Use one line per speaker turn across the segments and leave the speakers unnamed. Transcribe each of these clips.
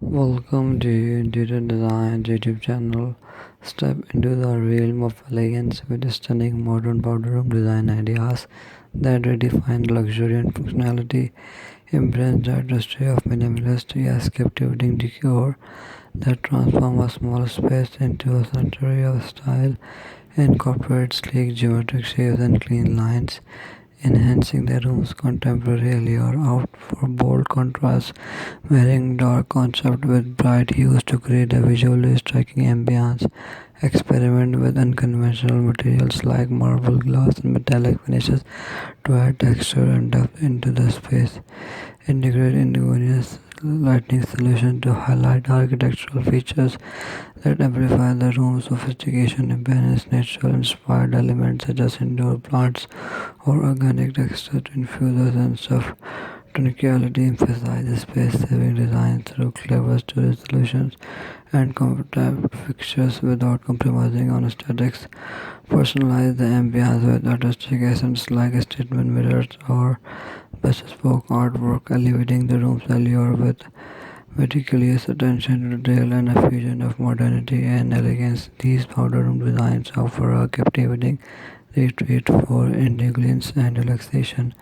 Welcome to Interior Design YouTube channel. Step into the realm of elegance with stunning modern powder room design ideas that redefine luxury and functionality. Embrace the artistry of minimalist yet captivating decor that transform a small space into a sanctuary of style. Incorporate sleek geometric shapes and clean lines, enhancing the room's contemporary allure. Out for bold contrast, marrying dark concept with bright hues to create a visually striking ambience. Experiment with unconventional materials like marble, glass, and metallic finishes to add texture and depth into the space. Integrate ingenious lighting solutions to highlight architectural features that amplify the room's sophistication and balance natural-inspired elements such as indoor plants or organic texture to infuse a sense of tranquility. Emphasize space-saving design through clever storage solutions and comfortable fixtures without compromising on aesthetics. Personalize the ambience with artistic essence like statement mirrors or bespoke artwork, elevating the room's allure with meticulous attention to detail and a fusion of modernity and elegance. These powder room designs offer a captivating retreat for indulgence and relaxation.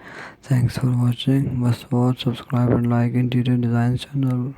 Thanks for watching. Must watch, subscribe, and like Interior Design channel.